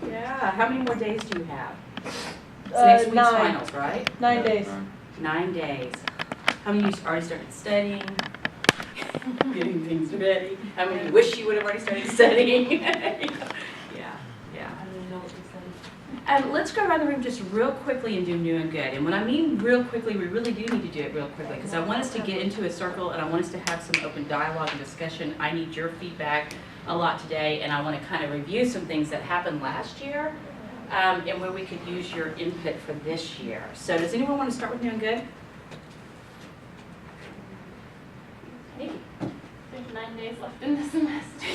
Yeah. How many more days do you have? It's next week's 9. finals, right? 9 days. 9 days. How many of you already started studying? Getting things ready. How many you wish you would have already started studying? Yeah. I don't know what to say. Let's go around the room just real quickly and do new and good. And when I mean real quickly, we really do need to do it real quickly because I want us to get into a circle and I want us to have some open dialogue and discussion. I need your feedback a lot today, and I want to kind of review some things that happened last year and where we could use your input for this year. So does anyone want to start with new and good? Hey. There's 9 days left in the semester.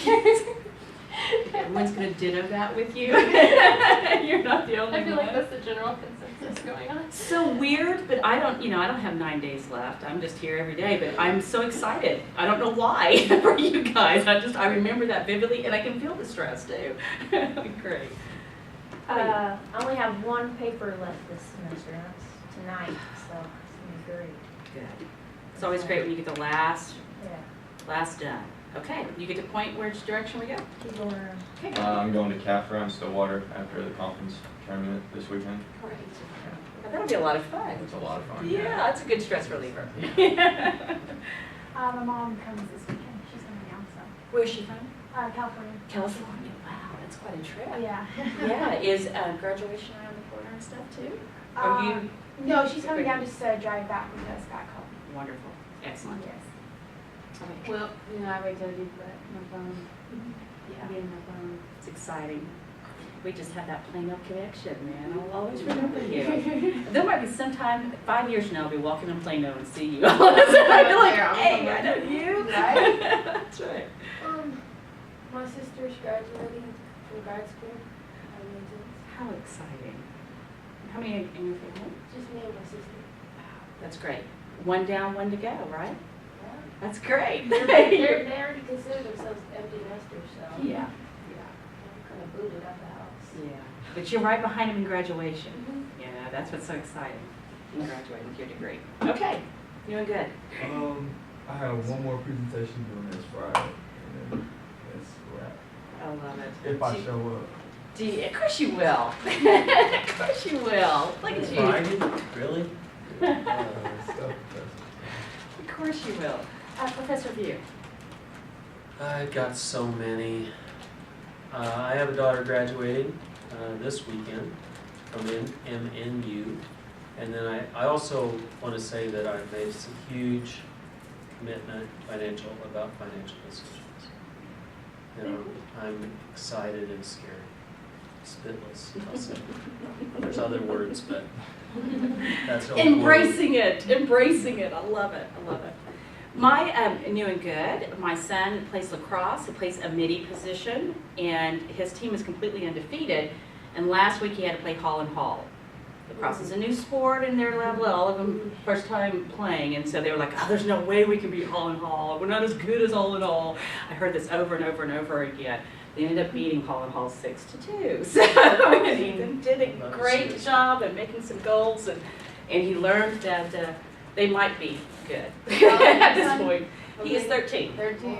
Everyone's going to ditto that with you. You're not the only I feel one. like that's the general consensus going on. So weird, but I don't have 9 days left. I'm just here every day, but I'm so excited. I don't know why for you guys. I remember that vividly, and I can feel the stress too. Great. I only have one paper left this semester, and that's tonight, so it's gonna be great. Good. It's always great when you get the last Yeah. done. Okay, you get to point which direction we go. Keep going around. Okay. I'm going to CAFRA in Stillwater after the conference tournament this weekend. Great. That'll be a lot of fun. It's a lot of fun. Yeah, it's a good stress reliever. My mom comes this weekend. She's coming down, so. Where's she from? California. California. Wow, that's quite a trip. Yeah. Yeah, is graduation around the corner and stuff too? Are you No, she's coming down just to drive back with us back home. wonderful? Excellent. Yes. Okay. Well, I already told you, but my phone. Yeah. Getting my phone. It's exciting. We just had that Plano connection, man. I'll always remember you. There might be some time, 5 years from now, I'll be walking in Plano and see you. I'll be like, hey, I know you. Right? That's right. My sister's graduating from grad school. How exciting. How many in your family? Just me and my sister. That's great. One down, one to go, right? Yeah. That's great. They already consider themselves empty nesters, so. Yeah. I'm kind of booted out the house. Yeah. But you're right behind him in graduation. Mhm. Yeah, that's what's so exciting. You graduate with your degree. Okay. You're doing good. I have one more presentation doing this Friday, and then that's a wrap. I love it. If I show up. Of course you will. Of course you will. Look at you. Friday? Really? Of course you will. Professor View. I've got so many. I have a daughter graduating this weekend from MNU. And then I also want to say that I've made some huge commitment about financial decisions. You know, I'm excited and scared. Spitless, I'll say. There's other words, but that's all. Embracing it. Embracing it. I love it. I love it. My new and good, my son plays lacrosse. He plays a midi position, and his team is completely undefeated. And last week he had to play Hall and Hall. Lacrosse is a new sport in their level, all of them first time playing, and so they were like, oh, there's no way we can beat Hall and Hall. We're not as good as Hall and Hall. I heard this over and over and over again. They ended up beating Hall and Hall 6-2. So Ethan did a great job at making some goals, and he learned that they might be good at this point. He is 13.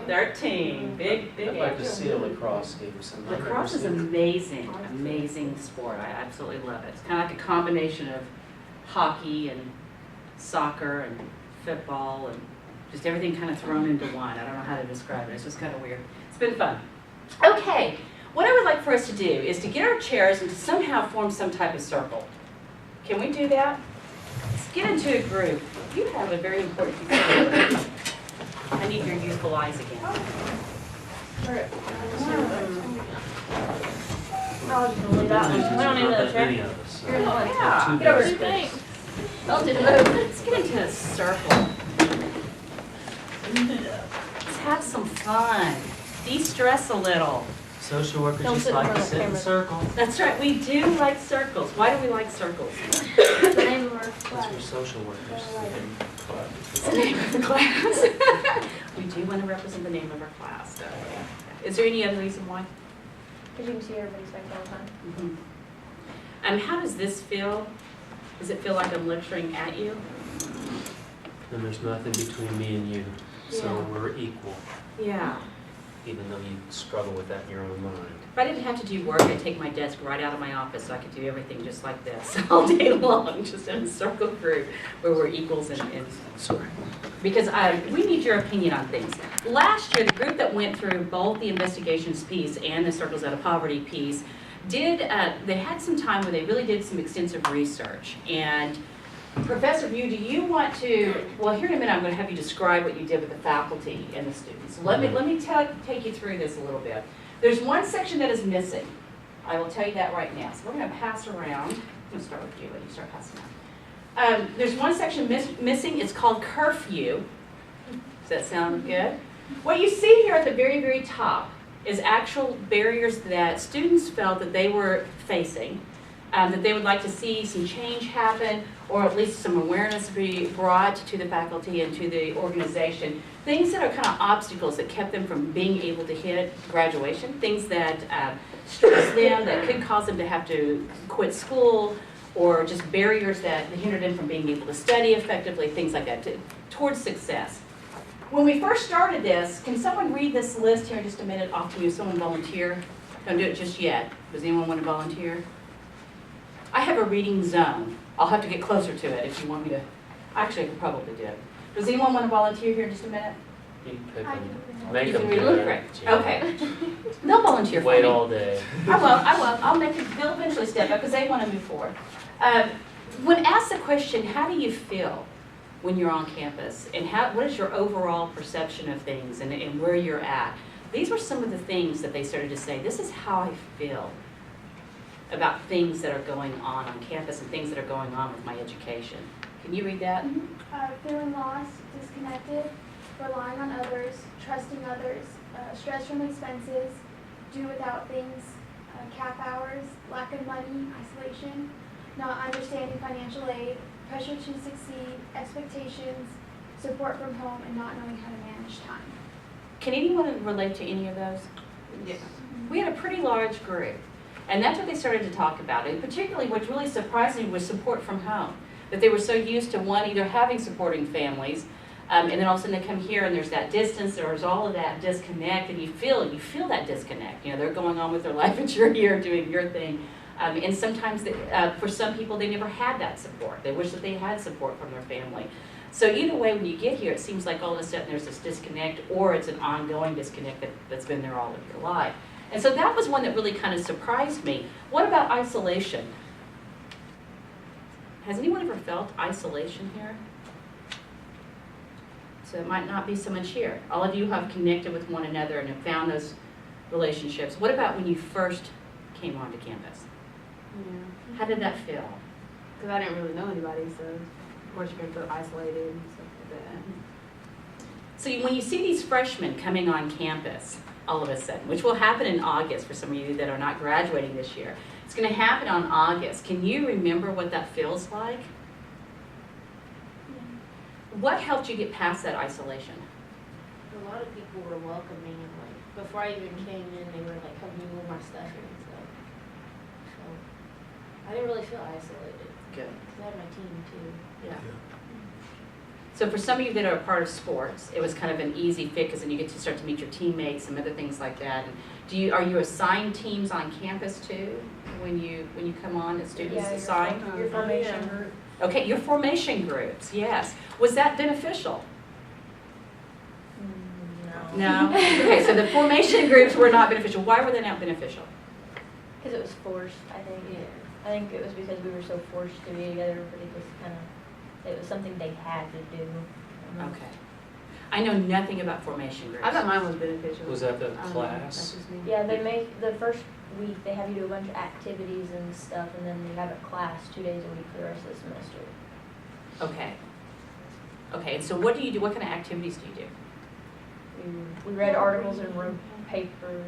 13. Big I'd like to age. see a lacrosse game sometime. Lacrosse is amazing, amazing sport. I absolutely love it. It's kind of like a combination of hockey and soccer and football and just everything kind of thrown into one. I don't know how to describe it. It's just kind of weird. It's been fun. Okay, what I would like for us to do is to get our chairs and to somehow form some type of circle. Can we do that? Let's get into a group. You have a very important piece of work. I need your youthful eyes again. I'll just leave that one. I don't need another chair. Any of us. Here's one. Yeah. Get over Two here. days. I'll do the move. Let's get into a circle. Let's have some fun. De-stress a little. Social workers Don't just sit in like front to of the sit in camera. circles. That's right, we do like circles. Why do we like circles? The name of our Because class. we're social workers. It's the name of the class. We do want to represent the name of our class. Is there any other reason why? Because you can see everybody's face all the time. Mm-hmm. And how does this feel? Does it feel like I'm lecturing at you? And there's nothing between me and you, so Yeah. we're equal. Yeah. even though you struggle with that in your own mind. If I didn't have to do work, I'd take my desk right out of my office so I could do everything just like this all day long, just in a circle group where we're equals and Sorry. because we need your opinion on things. Last year, the group that went through both the investigations piece and the circles out of poverty piece they had some time where they really did some extensive research. And Professor View, do you want to, well, here in a minute, I'm going to have you describe what you did with the faculty and the students. Let me take you through this a little bit. There's one section that is missing. I will tell you that right now. So we're going to pass around. I'm going to start with you when you start passing out. There's one section missing. It's called curfew. Does that sound good? What you see here at the very, very top is actual barriers that students felt that they were facing, that they would like to see some change happen, or at least some awareness be brought to the faculty and to the organization. Things that are kind of obstacles that kept them from being able to hit graduation, things that stress them, that could cause them to have to quit school, or just barriers that hindered them from being able to study effectively, things like that, towards success. When we first started this, can someone read this list here in just a minute off to you? Someone volunteer? Don't do it just yet. Does anyone want to volunteer? I have a reading zone. I'll have to get closer to it if you want me to. Actually, I could probably do it. Does anyone want to volunteer here in just a minute? You can pick I them. can- Make You them can do read it? it. Great. Jen. Okay. They'll volunteer for Wait me. all day. I will. I'll make it, they'll eventually step up because they want to move forward. When asked the question, how do you feel when you're on campus? And what is your overall perception of things and where you're at? These were some of the things that they started to say, this is how I feel about things that are going on campus and things that are going on with my education. Can you read that? Feeling lost, disconnected, relying on others, trusting others, stress from expenses, do without things, cap hours, lack of money, isolation, not understanding financial aid, pressure to succeed, expectations, support from home, and not knowing how to manage time. Can anyone relate to any of those? Yeah. We had a pretty large group, and that's what they started to talk about. And particularly what really surprised me was support from home. That they were so used to either having supporting families, and then all of a sudden they come here and there's that distance, there's all of that disconnect, and you feel that disconnect. You know, they're going on with their life and you're here doing your thing. And sometimes, for some people, they never had that support. They wish that they had support from their family. So either way, when you get here, it seems like all of a sudden there's this disconnect, or it's an ongoing disconnect that's been there all of your life. And so that was one that really kind of surprised me. What about isolation? Has anyone ever felt isolation here? So it might not be so much here. All of you have connected with one another and have found those relationships. What about when you first came onto campus? Yeah, How did that feel? because I didn't really know anybody, so of course you're gonna feel isolated and stuff like that. So when you see these freshmen coming on campus all of a sudden, which will happen in August for some of you that are not graduating this year, it's going to happen on August. Can you remember what that feels like? What helped you get past that isolation? A lot of people were welcoming and like, before I even came in, they were like helping me move my stuff and stuff. So I didn't really feel isolated. Good. Because I had my team too. Yeah. So for some of you that are a part of sports, it was kind of an easy fit because then you get to start to meet your teammates and other things like that. And are you assigned teams on campus too when you come on as students assigned? Your formation group. Okay, your formation groups, yes. Was that beneficial? No. No? Okay, so the formation groups were not beneficial. Why were they not beneficial? Because it was forced, I think. Yeah. I think it was because we were so forced to be together, but it just kind of, it was something they had to do. Okay. I know nothing about formation groups. I thought mine was beneficial. Was that the I don't know, class? that's just me. Yeah, they make, the first week, they have you do a bunch of activities and stuff, and then they have a class 2 days a week for the rest of the semester. Okay. Okay, and so what do you do? What kind of activities do you do? We read articles and wrote papers.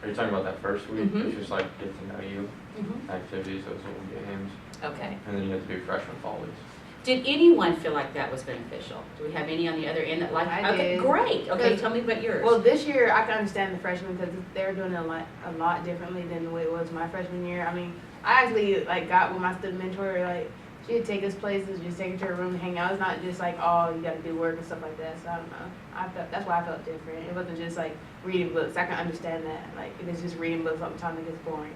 Are you talking about that first week? Mhm. It's just like get to know you, Mm-hmm. activities, those little games, Okay. and then you have to do freshman follies. Did anyone feel like that was beneficial? Do we have any on the other end that like? I Okay, did. great. Okay, Because- tell me about yours. Well, this year I can understand the freshmen because they're doing a lot differently than the way it was my freshman year. I mean, I actually like got with my student mentor. Like she'd take us places, just take her to her room, hang out. It's not just like, oh, you gotta do work and stuff like that. So I don't know. That's why I felt different. It wasn't just like reading books. I can understand that. Like if it's just reading books all the time, it gets boring.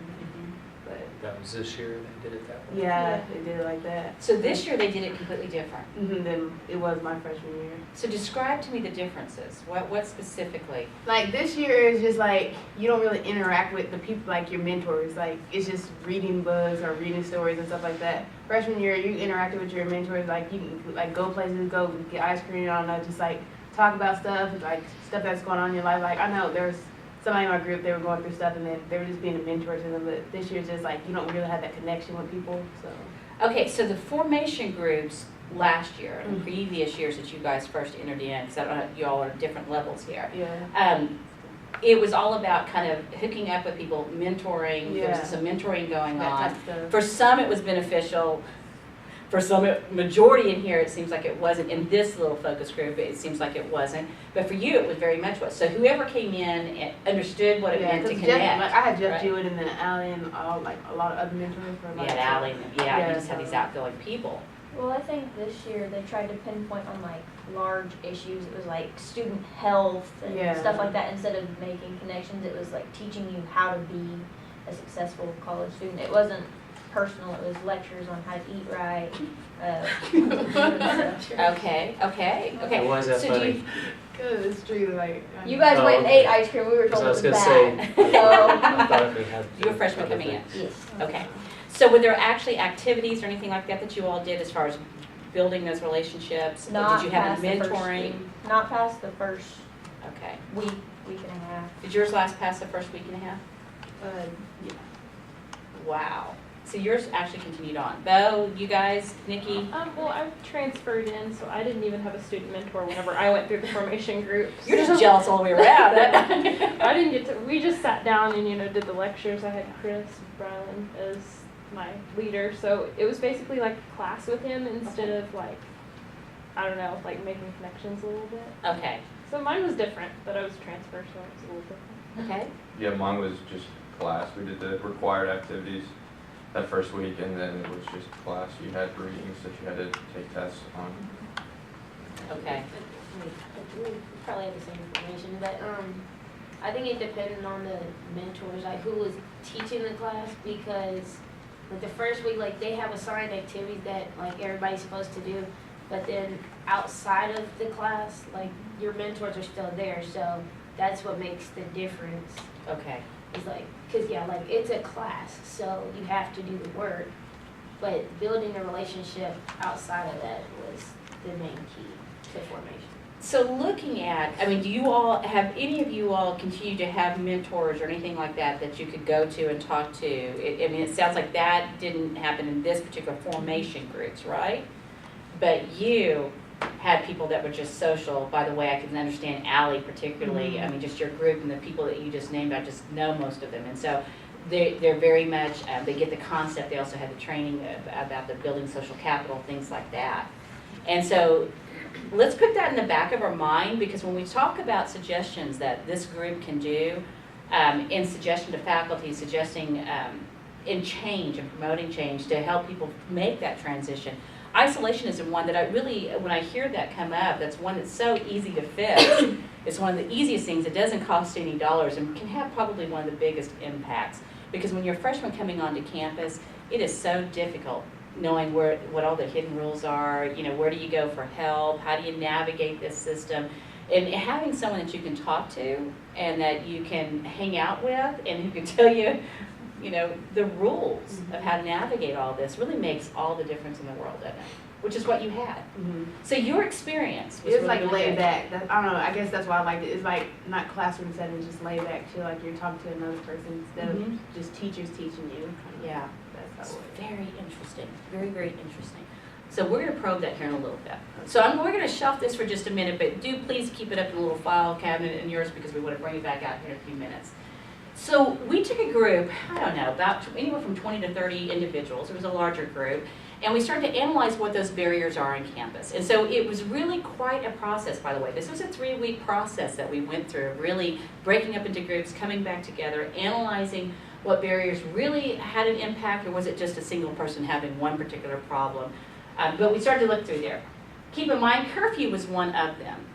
But That was this year, they did it that way. yeah, they did it like that. So this year they did it completely different. Then it was my freshman year. So describe to me the differences. What specifically? Like this year is just like you don't really interact with the people like your mentors. Like it's just reading books or reading stories and stuff like that. Freshman year you interacted with your mentors, like you can like go places, go get ice cream, I don't know, just like talk about stuff, like stuff that's going on in your life. Like I know there's somebody in my group, they were going through stuff and then they were just being a mentor to them, but this year's just like you don't really have that connection with people. So Okay, so the formation groups last year and Mhm. previous years that you guys first entered in, because I don't know, you all are different levels here. yeah. It was all about kind of hooking up with people, mentoring. There Yeah. was some mentoring going That on. type of stuff. For some, it was beneficial. For some, majority in here, it seems like it wasn't. In this little focus group, it seems like it wasn't. But for you, it was very much was. So whoever came in and understood what it Yeah, meant to 'cause connect. Jeff, like I had Jeff right? Jewett and then Allie and all like a lot of other mentors for You like. had Allie, yeah, you Yeah, just had these so- outgoing people. Well, I think this year they tried to pinpoint on like large issues. It was like student health and Yeah. stuff like that. Instead of making connections, it was like teaching you how to be a successful college student. It wasn't personal. It was lectures on how to eat right. Okay, okay, okay. Why is that So do funny? you- Cause it's true, like. You guys Oh, went and okay. ate ice cream. We were Because told I it was was gonna bad. say, I thought we had. You were a freshman other coming in. things. Yes. Okay. So were there actually activities or anything like that that you all did as far as building those relationships? Not Did you have past the first mentoring? week. Not past the first Okay. week and a half. Did yours last past the first week and a half? Yeah. Wow. So yours actually continued on. Bo, you guys, Nikki? Well, I transferred in, so I didn't even have a student mentor whenever I went through the formation group. You're just jealous all the way around. I didn't get to. We just sat down and did the lectures. I had Chris Brown as my leader, so it was basically like a class with him instead of like, I don't know, like making connections a little bit. Okay. So mine was different, but I was transferred, so it was a little different. Okay. Yeah, mine was just class. We did the required activities that first week, and then it was just class. You had readings that you had to take tests on. Okay. We probably have the same information, but I think it depended on the mentors, like who was teaching the class, because like the first week, like they have assigned activities that like everybody's supposed to do, but then outside of the class, like your mentors are still there, so that's what makes the difference. Okay. It's like, cause yeah, like it's a class, so you have to do the work, but building a relationship outside of that was the main key to formation. So looking at, I mean, do you all, have any of you all continue to have mentors or anything like that that you could go to and talk to? I mean, it sounds like that didn't happen in this particular formation groups, right? But you had people that were just social. By the way, I can understand Allie particularly. I mean, just your group and the people that you just named, I just know most of them. And so they're very much, they get the concept. They also have the training about the building social capital, things like that. And so let's put that in the back of our mind, because when we talk about suggestions that this group can do, in suggestion to faculty, suggesting in change and promoting change to help people make that transition, isolation is one that I really, when I hear that come up, that's one that's so easy to fix. It's one of the easiest things. It doesn't cost any dollars and can have probably one of the biggest impacts. Because when you're a freshman coming onto campus, it is so difficult knowing what all the hidden rules are, where do you go for help, how do you navigate this system, and having someone that you can talk to and that you can hang out with and who can tell you, the rules of how to navigate all this really makes all the difference in the world, doesn't it? Which is what you had. So your experience was It's really, like really laid good. back. I don't know. I guess that's why I liked it. It's like not classroom setting, just laid back. Feel like you're talking to another person instead Mhm. of just teachers teaching you. Yeah. That's It's how it very interesting, very, very interesting. So we're gonna probe that here in a little bit. So we're gonna shelf this for just a minute, but do please keep it up in a little file cabinet in yours, because we wanna bring it back out here in a few minutes. So we took a group, I don't know, about anywhere from 20 to 30 individuals. It was a larger group. And we started to analyze what those barriers are on campus. And so it was really quite a process, by the way. This was a 3-week process that we went through, really breaking up into groups, coming back together, analyzing what barriers really had an impact, or was it just a single person having one particular problem? But we started to look through there. Keep in mind, curfew was one of them.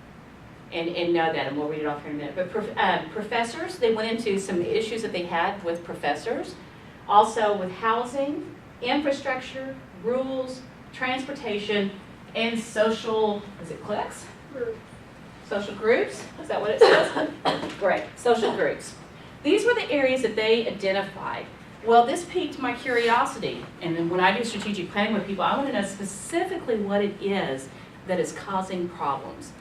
And know that, and we'll read it off here in a minute. But professors, they went into some issues that they had with professors, also with housing, infrastructure, rules, transportation, and social, is it cliques? Social groups, is that what it says? Great, social groups. These were the areas that they identified. Well, this piqued my curiosity, and then when I do strategic planning with people, I want to know specifically what it is that is causing problems.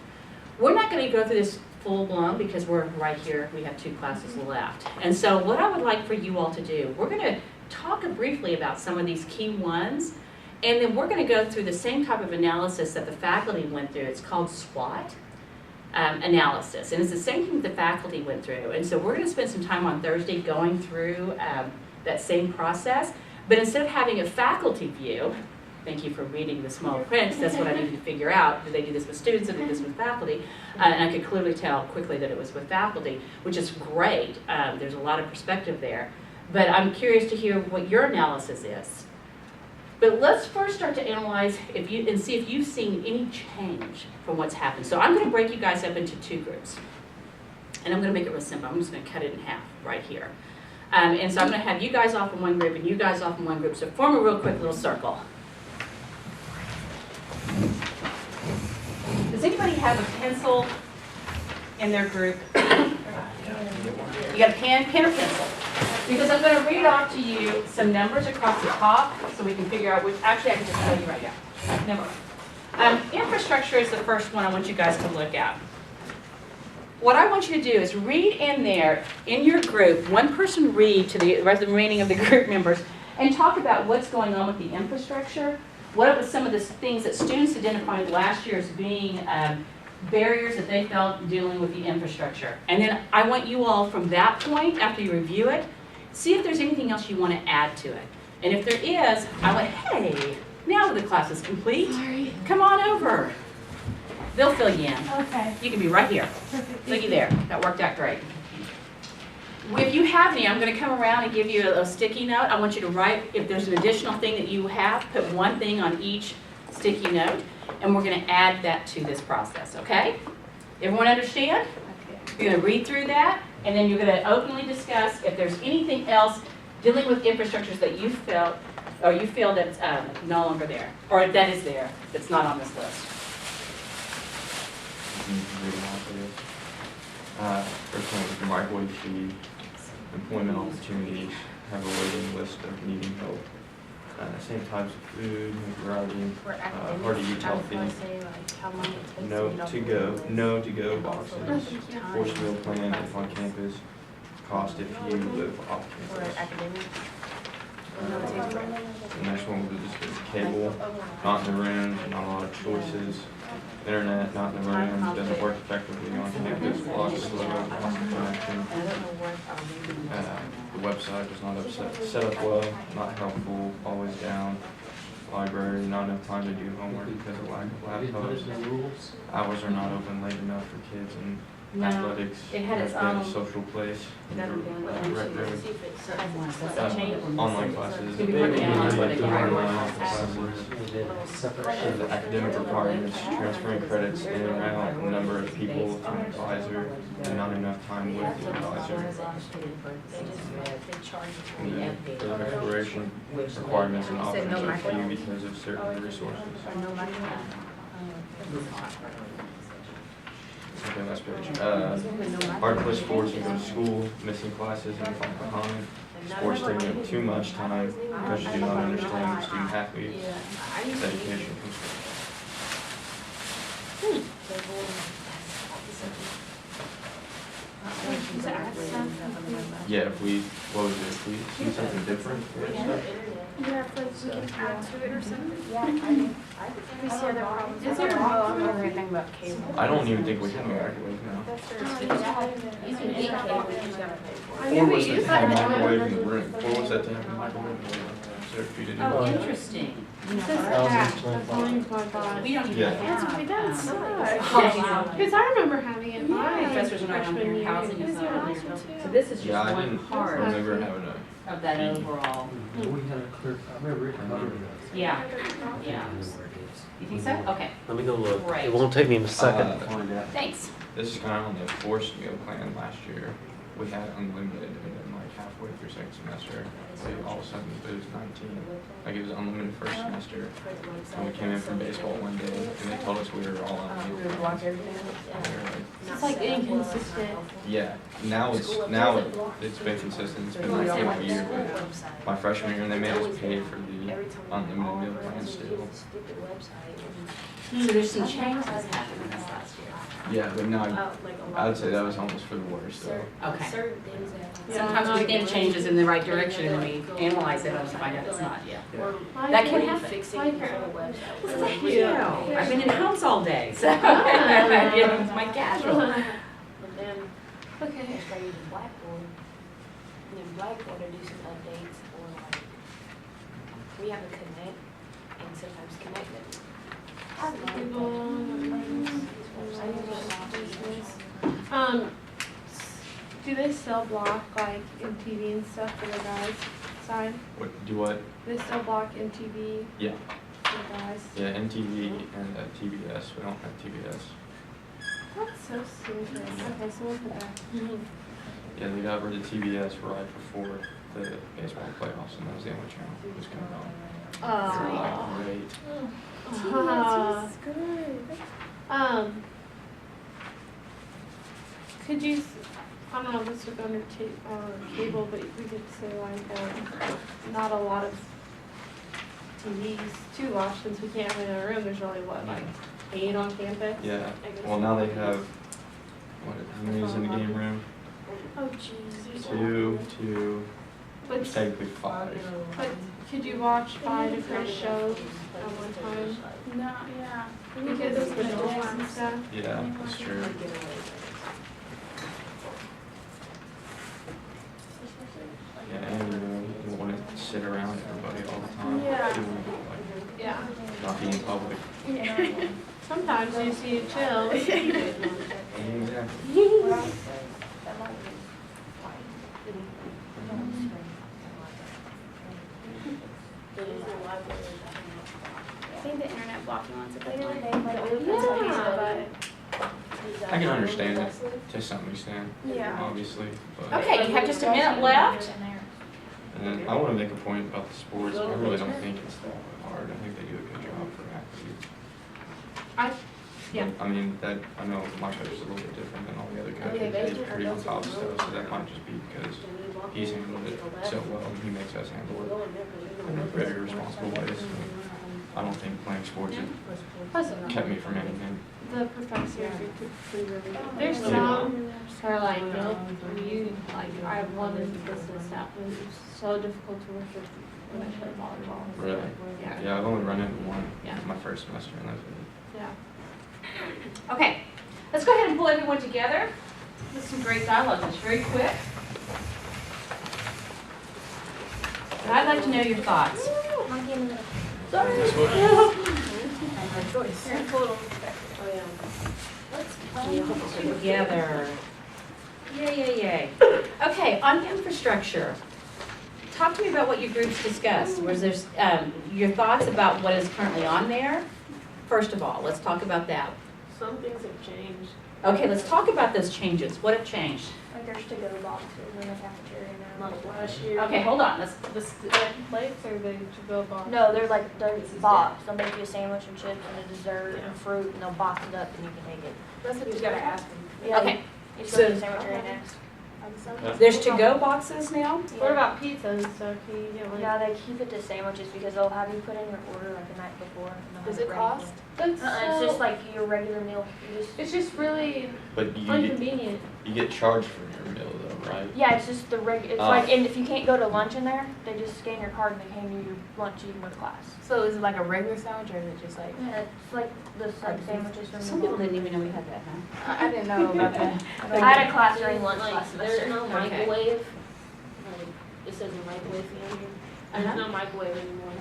We're not going to go through this full blown because we're right here, we have 2 classes left. And so what I would like for you all to do, we're going to talk briefly about some of these key ones, and then we're going to go through the same type of analysis that the faculty went through. It's called SWOT analysis, and it's the same thing that the faculty went through. And so we're going to spend some time on Thursday going through that same process, but instead of having a faculty view, thank you for reading the small print, that's what I needed to figure out. Do they do this with students or do this with faculty? And I could clearly tell quickly that it was with faculty, which is great. There's a lot of perspective there. But I'm curious to hear what your analysis is. But let's first start to analyze and see if you've seen any change from what's happened. So I'm going to break you guys up into 2 groups. And I'm going to make it real simple. I'm just going to cut it in half right here. And so I'm going to have you guys off in one group and you guys off in one group. So form a real quick little circle. Does anybody have a pencil in their group? You got a pen or pencil? Because I'm going to read off to you some numbers across the top so we can figure out which, actually I can just tell you right now. Number. Infrastructure is the first one I want you guys to look at. What I want you to do is read in there, in your group, one person read to the remaining of the group members and talk about what's going on with the infrastructure. What was some of the things that students identified last year as being barriers that they felt dealing with the infrastructure. And then I want you all from that point, after you review it, see if there's anything else you want to add to it. And if there is, I want, hey, now that the class is complete, come on over. They'll fill you in. Okay. You can be right here. Perfect. Looky there. That worked out great. If you have any, I'm going to come around and give you a sticky note. I want you to write, if there's an additional thing that you have, put one thing on each sticky note, and we're going to add that to this process, okay? Everyone understand? Okay. You're going to read through that, and then you're going to openly discuss if there's anything else dealing with infrastructures that you felt, or you feel that's no longer there, or that is there, that's not on this list. First one was microwave feed, employment opportunities, have a waiting list of needing help. Same types of food, variety, hard to eat healthy, no to go boxes, forced meal plan if on campus, cost if you live off campus. The next one was just cable, not in the room, not a lot of choices. Internet, not in the room, doesn't work effectively on campus, blocks slow, loss of connection. The website was not set up well, not helpful, always down. Library, not enough time to do homework because of lack of laptops. Hours are not open late enough for kids and athletics. It had its a own social place. Rec room. Change. Online classes. Could be working on athletic Online classes. classes. The academic requirements, transferring credits in and out, number of people to an advisor, and not enough time with the advisor. The preparation requirements and options are few because of certain resources. Okay, last page. Hard to play sports and go to school, missing classes and fall behind. Sports taking up too much time because you do not understand the student athletes. Dedication comes Yeah, if we, what was it, if we see something different? Yeah, if like we can add to it or something. Yeah, I do. We see other problems. Is there anything about cable? I don't even think we can microwave now. You can eat cable, you just gotta pay for it. Or was it to have a microwave in the room? Or was that to have a microwave in the room? So if you didn't Oh, know. interesting. It says attached, that's all my boss. We don't even Yeah. have. That sucks. Yeah. Because I remember having it. My professors when I was freshman here, year. housing It is was not awesome here. too. So this is just Yeah, I one didn't part remember having of that overall. We had a clear, I remember it. Yeah, yeah. You think so? Okay, Let me go look. Great. It won't take me a second to Uh, find out. thanks. This is kind of on the forced to go plan last year. We had unlimited, and then like halfway through second semester, they all of a sudden it was 19. Like it was unlimited first semester. And we came in from baseball one day, and they told us we were all on We would mute. block everything. And we were like, It's like inconsistent. yeah, it's been consistent. It's been like every year, but my freshman year, they made us pay for the unlimited meal plan still. So there's some changes happening this last year. Yeah, but no, I would say that was almost for the worst though. Okay. Certain things that. Sometimes we think changes in the right direction and we analyze it and find out it's not, yeah. That can happen. Fixing the whole website. Well, thank you. I've been in house all day, so it's my casual. And then Okay. if I use Blackboard, and then Blackboard I do some updates or like, we have a Connect and sometimes Connect doesn't. Do they still block like MTV and stuff for the guys side? What, do what? Do they still block MTV Yeah, for the guys? yeah, MTV and TBS, we don't have TBS. That's so stupid. Okay, so we'll put that. Yeah, they got rid of TBS right before the baseball playoffs, and that was the only channel that was coming on. So we're like, great. Uh, could you, I don't know if this would go under cable, but we could say like, not a lot of TVs to watch since we can't have it in a room. There's only what, like 8 on campus? Yeah, well, now they have, how many is in the game room? Oh, jeez. Two, But, technically 5. but could you watch 5 different shows at one time? No, yeah. Because of the doors and stuff? Yeah, that's true. Yeah, and you don't want to sit around everybody all the time. Yeah. You want to, Yeah. like, not be in public. Sometimes you see it chill. Yeah. I think the internet blocking ones are later. I can understand it to some extent, Yeah. obviously, but. Okay, you have just a minute left. And then I want to make a point about the sports. I really don't think it's that hard. I think they do a good job for athletes. Yeah. I mean, I know my coach is a little bit different than all the other coaches. He's pretty on top of stuff, so that might just be because he's handled it so well and he makes us handle it in a very responsible way. So I don't think playing sports has kept me from anything. The professors are typically really good. There's some who are like, nope, I have one in business that was so difficult to work with when I played volleyball. Really? Yeah. Yeah, I've only run into one Yeah. my first semester, and that's it. Yeah. Okay, let's go ahead and pull everyone together. This is some great dialogue, it's very quick. And I'd like to know your thoughts. Together. Yay. Okay, on infrastructure. Talk to me about what your groups discussed. Was there your thoughts about what is currently on there? First of all, let's talk about that. Some things have changed. Okay, let's talk about those changes. What have changed? Like there's to-go boxes in the cafeteria now. Like last year. Okay, hold on. Let's Plates or the to-go box? No, they're boxed. They'll make you a sandwich and chips and a dessert and fruit, and they'll box it up and you can take it. That's what you gotta ask them. Yeah, Okay. You just go to the sandwich area next. There's to-go boxes now? What about pizza and stuff? Can you get like? No, they keep it to sandwiches because they'll have you put in your order like the night before. And they'll Does have it ready for cost? That's It's just like your regular meal. You just it's just really But inconvenient. you get charged for your meal though, right? yeah, it's just the it's like, and if you can't go to lunch in there, they just scan your card and they hand you your lunch even with class. So is it like a regular sandwich or is it just like? Yeah, it's like the sandwiches from Some people didn't even know we had that, huh? I didn't know about that. I had a class during lunch Like, last there's semester. no microwave. Like, it says a microwave here. There's Uh-huh. no microwave anymore.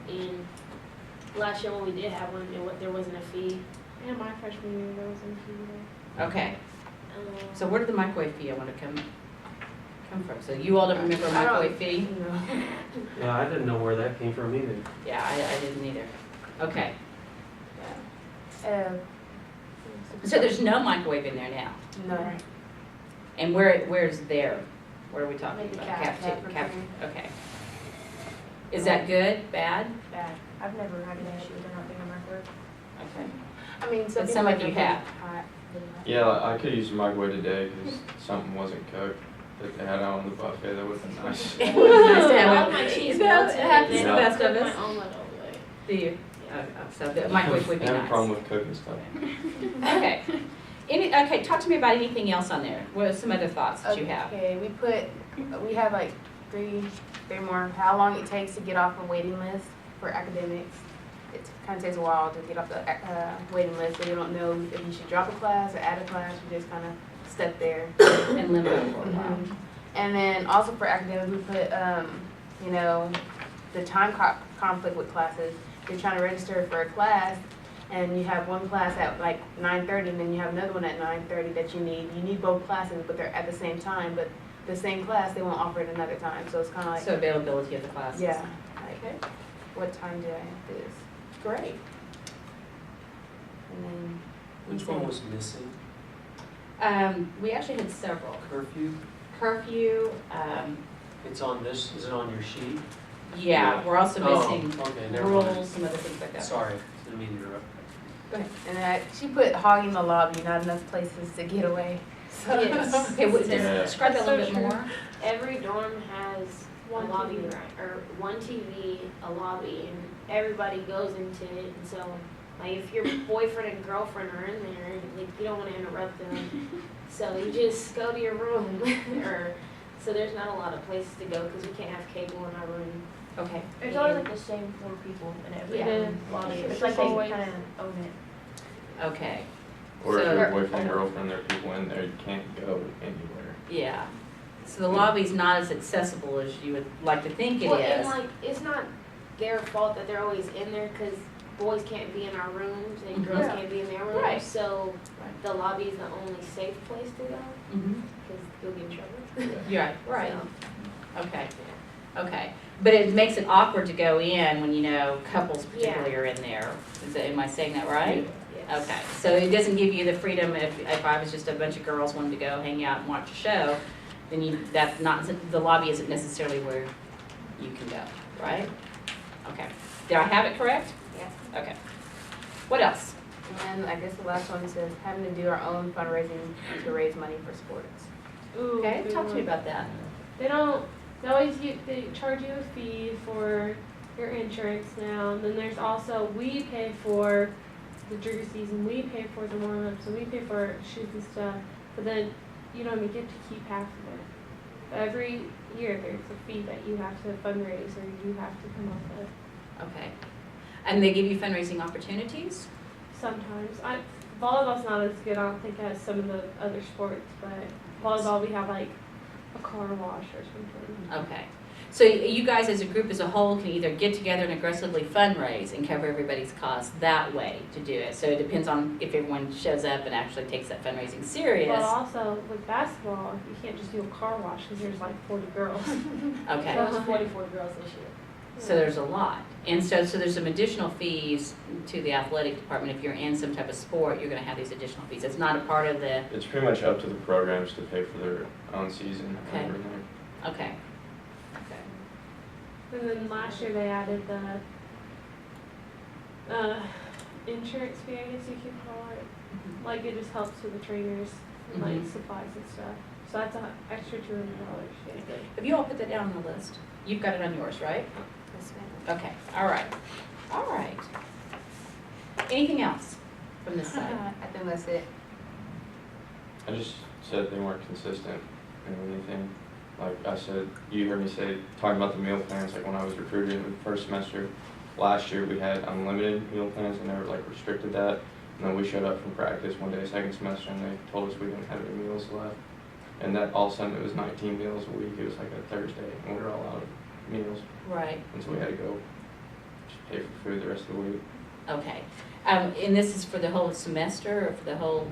And last year when we did have one, there wasn't a fee. And my freshman year there was MTV. Okay, so where did the microwave fee, I want to come come from? So you all don't remember I don't- microwave fee? No. Yeah, I didn't know where that came from either. Yeah, I didn't either. Okay, Uh, so there's no microwave in there now? no. And where's there? Where are we talking Maybe about? cafeteria. Okay. Is that good, bad? Bad. I've never had an issue with there not being a microwave. Okay. I mean, But some of you have. Hot. Yeah, I could use the microwave today because something wasn't cooked that they had out on the buffet. That would have been nice. It would be nice to I have love a- my cheese You know, melted it happens and to then the I'll best of cook us. my omelet all the way. Do you? So the microwave would be I have a problem nice. with cooking stuff. Okay. Okay, talk to me about anything else on there. What are some other thoughts that you have? Okay, we have like three more, how long it takes to get off a waiting list for academics. It kind of takes a while to get off the waiting list, so you don't know if you should drop a class or add a class, you just kind of stuck there. In limbo for a while. And then also for academics, we put, you know, the time conflict with classes. You're trying to register for a class, and you have one class at like 9:30, and then you have another one at 9:30 that you need. You need both classes, but they're at the same time, but the same class, they won't offer it another time, so it's kind of like, So availability of the classes. yeah, like, Okay, what time do I have this? great. And then. Which one was missing? We actually had several. Curfew? Curfew, It's on this, is it on your sheet? yeah, we're also missing Oh, okay, never mind. rules, some other things like that. Sorry, didn't mean to interrupt. And she put hogging the lobby, not enough places to get away. So Yes. Okay, just Yeah. describe that a little bit So true. more. Every dorm has One a lobby, TV. or one TV, a lobby, and everybody goes into it. And so, like, if your boyfriend and girlfriend are in there, like, you don't want to interrupt them. So you just go to your room, or so there's not a lot of places to go because we can't have cable in our room. Okay, There's always like the same 4 people in every Yeah. lobby. It's It's like they always- kind of own it. okay, Or if So- your boyfriend, girlfriend, there are people in there, you can't go anywhere. yeah. So the lobby's not as accessible as you would like to think it Well, and is. like, it's not their fault that they're always in there because boys can't be in our rooms and girls Yeah. can't be in their rooms. Right. So Right. the lobby is the only safe place to go Mhm. because you'll get in trouble. Yeah, right, So, okay, okay. But it makes it awkward to go in when you know couples particularly are in there. Am I saying that right? yes. Okay, so it doesn't give you the freedom if I was just a bunch of girls wanting to go hang out and watch a show, then that's not, the lobby isn't necessarily where you can go, right? Okay, did I have it correct? Yeah. Okay. What else? And then I guess the last one says having to do our own fundraising to raise money for sports. Ooh, Okay, good talk to me one. about that. They charge you a fee for your insurance now, and then there's also, we pay for the jerseys, and we pay for the warm-ups, and we pay for shoes and stuff, but then you don't even get to keep half of it. Every year, there's a fee that you have to fundraise, or you have to come up with. Okay. And they give you fundraising opportunities? Sometimes, volleyball's not as good, I don't think, as some of the other sports, but volleyball, we have like a car wash or something. Okay. So you guys as a group as a whole can either get together and aggressively fundraise and cover everybody's costs that way to do it. So it depends on if everyone shows up and actually takes that fundraising serious. But also, with basketball, you can't just do a car wash, because there's like 40 girls. Okay. There was 44 girls this year. So there's a lot. And so there's some additional fees to the athletic department. If you're in some type of sport, you're gonna have these additional fees. It's not a part of the, It's pretty much up to the programs to pay for their own season. Okay. and everything. okay. And then last year, they added the insurance fee, I guess you could call it. Like, it just helps with the trainers, and like Mhm. supplies and stuff. So that's an extra $200. Yeah. Have you all put that down on the list? You've got it on yours, right? Yes, ma'am. Okay, all right. All right. Anything else from this side? I think that's it. I just said they weren't consistent in anything. Like I said, you heard me say, talking about the meal plans, like when I was recruited in the first semester, last year we had unlimited meal plans and they were like restricted that. And then we showed up from practice one day, second semester, and they told us we didn't have any meals left. And that all of a sudden it was 19 meals a week. It was like a Thursday and we were all out of meals. Right, And so we had to go just pay for food the rest of the week. okay. And this is for the whole semester or for the whole,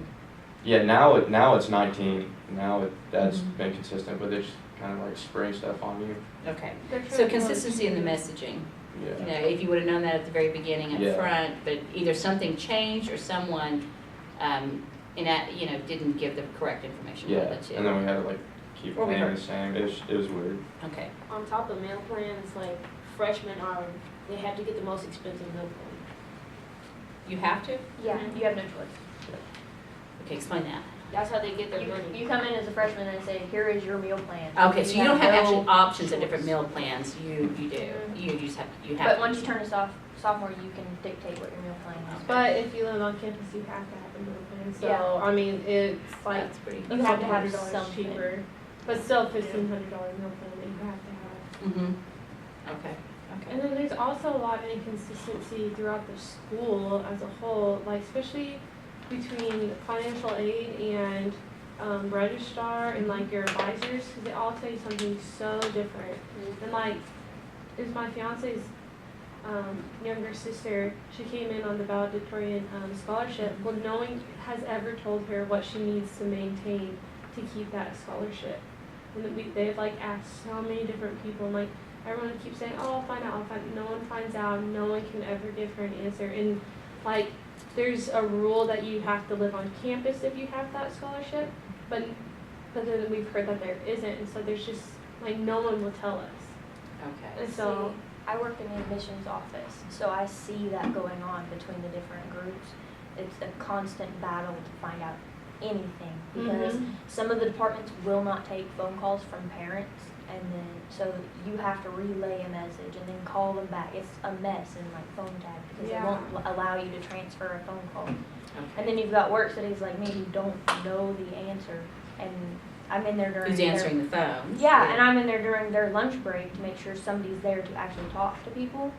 Yeah, now it's 19. Now that's Mhm. been consistent, but kind of like spray stuff on you. Okay. They're trying So to do consistency in the it. messaging. You Yeah. know, if you would have known that at the very beginning up Yeah. front, but either something changed or someone, didn't give the correct information. Yeah, One of the two. and then we had to like keep Or we paying heard- the same. It was weird. Okay. On top of meal plans, like freshmen they have to get the most expensive meal plan. You have to? Yeah, you have no choice. Okay, explain that. That's how they get their money. You come in as a freshman and say, here is your meal plan. Okay, so you don't have no actually options at choice. different meal plans. You do. Mhm. You just have, you have. But once you turn a sophomore, you can dictate what your meal plan is. But if you live on campus, you have to have a meal plan. So Yeah. I mean, it's like That's pretty. you have to have $100 something cheaper, but still $1,500 meal plan that you have to have. Mm-hmm. Okay, okay. And then there's also a lot of inconsistency throughout the school as a whole, like especially between financial aid and registrar and like your advisors, because they all tell you something so different. And like, it was my fiance's younger sister. She came in on the valedictorian scholarship. Well, no one has ever told her what she needs to maintain to keep that scholarship. And they've like asked so many different people, and like everyone keeps saying, "Oh, I'll find out." I'll find. No one finds out. No one can ever give her an answer. And like, there's a rule that you have to live on campus if you have that scholarship, but then we've heard that there isn't, and so there's just like no one will tell us. Okay. And so I work in the admissions office, so I see that going on between the different groups. It's a constant battle to find out anything, because some of the departments will not take phone calls from parents, and then so you have to relay a message and then call them back. It's a mess in like phone tag, because Yeah. they won't allow you to transfer a phone call. Okay. And then you've got work studies like me who don't know the answer, and I'm in there during Who's their- answering the phone? Yeah, and I'm in there during their lunch break to make sure somebody's there to actually talk to people.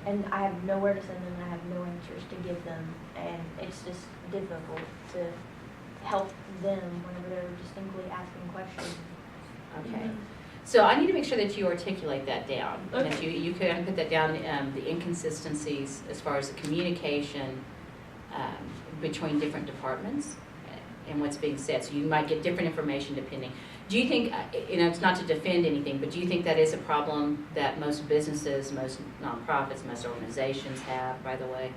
And I have nowhere to send them, and I have no answers to give them, and it's just difficult to help them whenever they're distinctly asking questions. Okay. So I need to make sure that you articulate that down. And if Okay. you could put that down, the inconsistencies as far as the communication between different departments and what's being said. So you might get different information depending. Do you think, it's not to defend anything, but do you think that is a problem that most businesses, most nonprofits, most organizations have, by the way?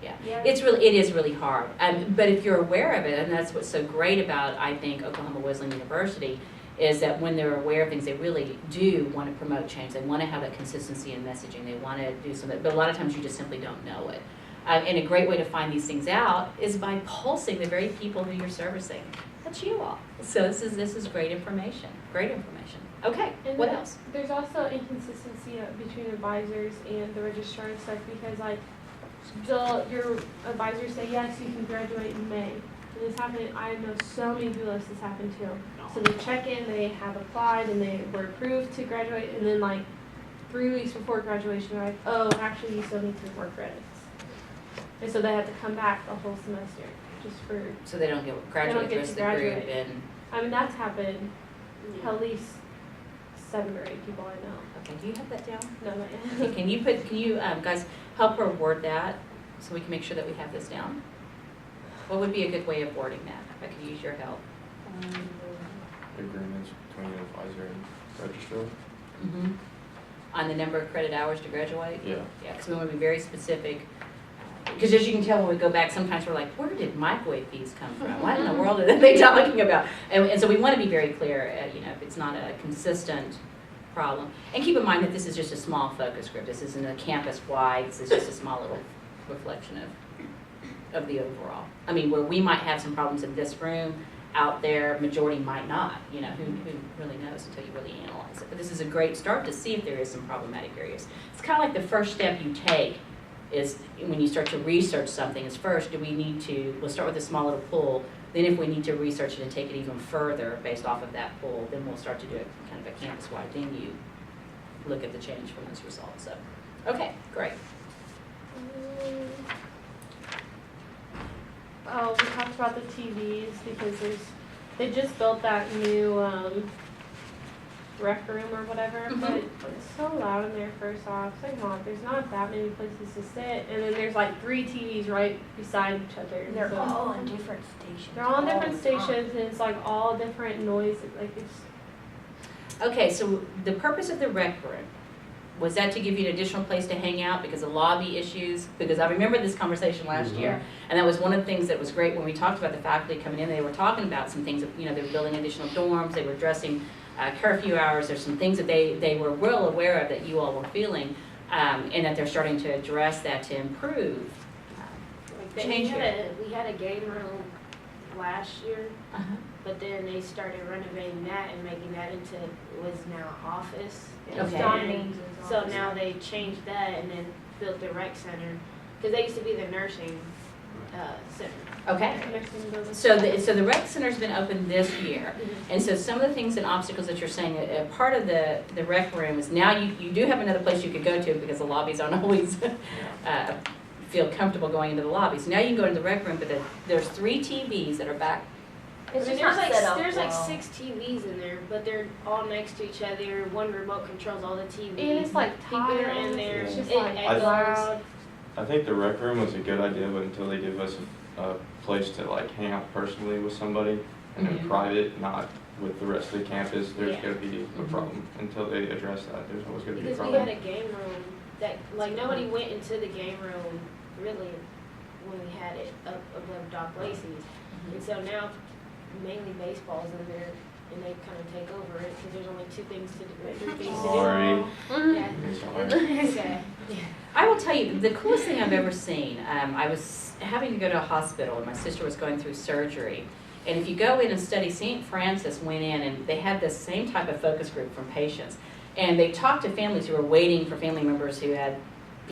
Yeah. It is really hard. But if you're aware of it, and that's what's so great about, I think, Oklahoma Wesleyan University, is that when they're aware of things, they really do want to promote change. They want to have that consistency in messaging. They want to do something, but a lot of times you just simply don't know it. And a great way to find these things out is by pulsing the very people who you're servicing. That's you all. So this is great information. Great information. Okay, And what then else? There's also inconsistency between advisors and the registrar and stuff, because like, your advisors say, yes, you can graduate in May. And this happened, I know so many people this has happened to. So they check in, they have applied, and they were approved to graduate, and then like 3 weeks before graduation, they're like, oh, actually you still need 3 more credits. And so they have to come back the whole semester, just for, So they don't graduate the get rest of to the group graduate. and, I mean, that's happened at least 7 or 8 people I know. okay, do you have that down? No, not Okay, yet. can you guys help her word that so we can make sure that we have this down? What would be a good way of wording that? If I could use your help. Agreements between the advisor and registrar. Mm-hmm. On the number of credit hours to graduate? Yeah. Yeah, because we want to be very specific. Because as you can tell, when we go back, sometimes we're like, where did microwave fees come from? What in the world are they talking about? And so we want to be very clear, if it's not a consistent problem. And keep in mind that this is just a small focus group. This isn't a campus-wide. This is just a small little reflection of the overall. I mean, where we might have some problems in this room, out there, majority might not. Who really knows until you really analyze it. But this is a great start to see if there is some problematic areas. It's kind of like the first step you take is when you start to research something is first, we'll start with a small little pool, then if we need to research it and take it even further based off of that pool, then we'll start to do it kind of a campus-wide, then you look at the change from those results. So, okay, great. Oh, we talked about the TVs because they just built that new rec room or whatever, but it's so loud in there first off. It's like, Mom, there's not that many places to sit, and then there's like 3 TVs right beside each other. And they're so all on different stations. they're all on different the time. stations, and it's like all different noises. Like it's Okay, so the purpose of the rec room, was that to give you an additional place to hang out because of lobby issues? Because I remember this conversation last year, and that was one of the things that was great when we talked about the faculty coming in. They were talking about some things, that, you know, they were building additional dorms, they were addressing curfew hours. There's some things that they were well aware of that you all were feeling, and that they're starting to address that to improve. Change We had a game room last year, but then they started renovating that and making that into, was now office. Okay. Don Means is So on. now they changed that and then built the rec center, because they used to be the nursing center. Okay. So the rec center's been open this year, and so some of the things and obstacles that you're saying, part of the rec room is now you do have another place you could go to because the lobbies aren't always feel comfortable going into the lobby. So now you can go into the rec room, but there's 3 TVs that are back. It's I mean, just not set up there's like well. 6 TVs in there, but they're all next to each other. One remote controls all the TVs. And it's like people are in tiles, there. it's just It like echoes. loud. I think the rec room was a good idea, but until they give us a place to like hang out personally with somebody and in private, not with the rest of the campus, there's Yeah. gonna be a problem. Until they address that, there's always gonna be a Because we problem. had a game room that, like, nobody went into the game room really when we had it up above Doc Lacey's. And so now mainly baseball's in there and they kind of take over it because there's only 2 things to do, 3 things to do. Sorry. Yeah. Sorry. Okay. I will tell you, the coolest thing I've ever seen, I was having to go to a hospital and my sister was going through surgery. And if you go in and study, St. Francis went in and they had this same type of focus group from patients. And they talked to families who were waiting for family members who had